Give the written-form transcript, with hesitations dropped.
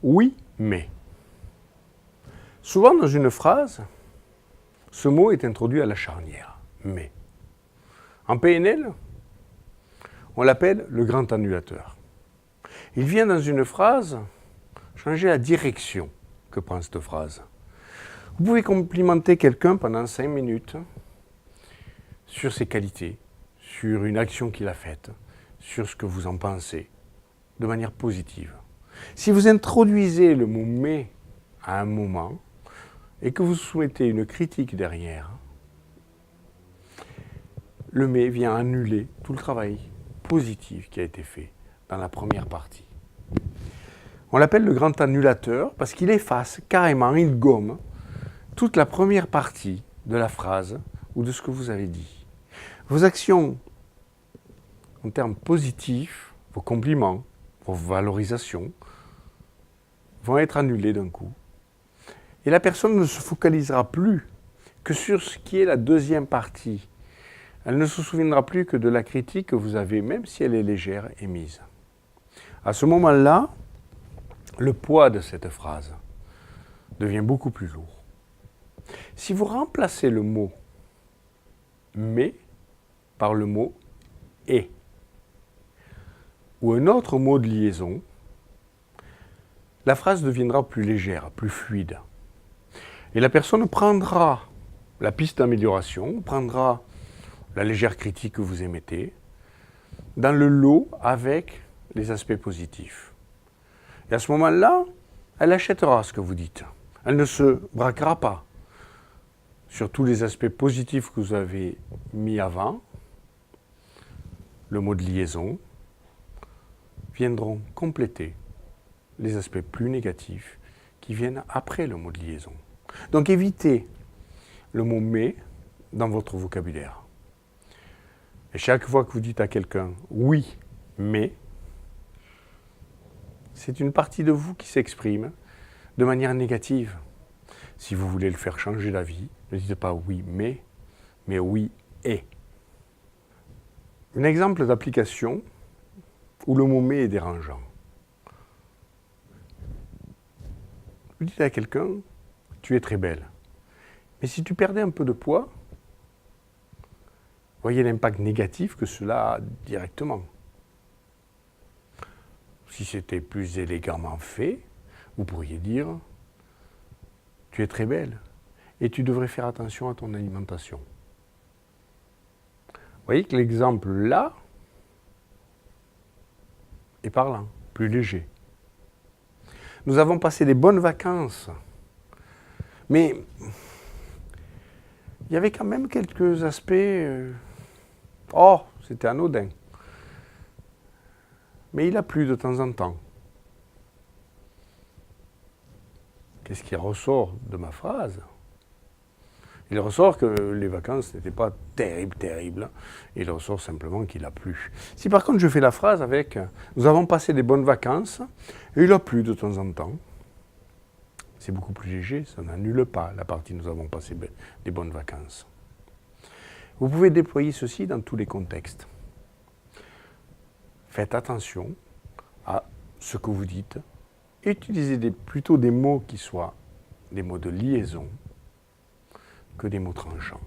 Oui, mais. Souvent dans une phrase, ce mot est introduit à la charnière. Mais. En PNL, on l'appelle le grand annulateur. Il vient dans une phrase changer la direction que prend cette phrase. Vous pouvez complimenter quelqu'un pendant 5 minutes sur ses qualités, sur une action qu'il a faite, sur ce que vous en pensez, de manière positive. Si vous introduisez le mot « mais » à un moment et que vous soumettez une critique derrière, le « mais » vient annuler tout le travail positif qui a été fait dans la première partie. On l'appelle le grand annulateur parce qu'il efface carrément, il gomme toute la première partie de la phrase ou de ce que vous avez dit. Vos actions en termes positifs, vos compliments, vos valorisations vont être annulées d'un coup. Et la personne ne se focalisera plus que sur ce qui est la deuxième partie. Elle ne se souviendra plus que de la critique que vous avez, même si elle est légère, émise. À ce moment-là, le poids de cette phrase devient beaucoup plus lourd. Si vous remplacez le mot « mais » par le mot « et » ou un autre mot de liaison, la phrase deviendra plus légère, plus fluide. Et la personne prendra la piste d'amélioration, prendra la légère critique que vous émettez, dans le lot avec les aspects positifs. Et à ce moment-là, elle achètera ce que vous dites. Elle ne se braquera pas sur tous les aspects positifs que vous avez mis avant. Le mot de liaison viendront compléter les aspects plus négatifs qui viennent après le mot de liaison. Donc évitez le mot « mais » dans votre vocabulaire. Et chaque fois que vous dites à quelqu'un « oui, mais », c'est une partie de vous qui s'exprime de manière négative. Si vous voulez le faire changer d'avis, ne dites pas « oui, mais », mais « oui, et ». Un exemple d'application où le mot « mais » est dérangeant. Vous dites à quelqu'un « tu es très belle ». Mais si tu perdais un peu de poids, voyez l'impact négatif que cela a directement. Si c'était plus élégamment fait, vous pourriez dire « tu es très belle et tu devrais faire attention à ton alimentation ». Vous voyez que l'exemple là est parlant, plus léger. Nous avons passé des bonnes vacances, mais il y avait quand même quelques aspects... Oh, c'était anodin. Mais il a plu de temps en temps. Qu'est-ce qui ressort de ma phrase ? Il ressort que les vacances n'étaient pas terribles. Il ressort simplement qu'il a plu. Si par contre je fais la phrase avec « Nous avons passé des bonnes vacances et il a plu de temps en temps », c'est beaucoup plus léger, ça n'annule pas la partie « Nous avons passé des bonnes vacances ». Vous pouvez déployer ceci dans tous les contextes. Faites attention à ce que vous dites. Utilisez plutôt des mots qui soient des mots de liaison que des mots tranchants.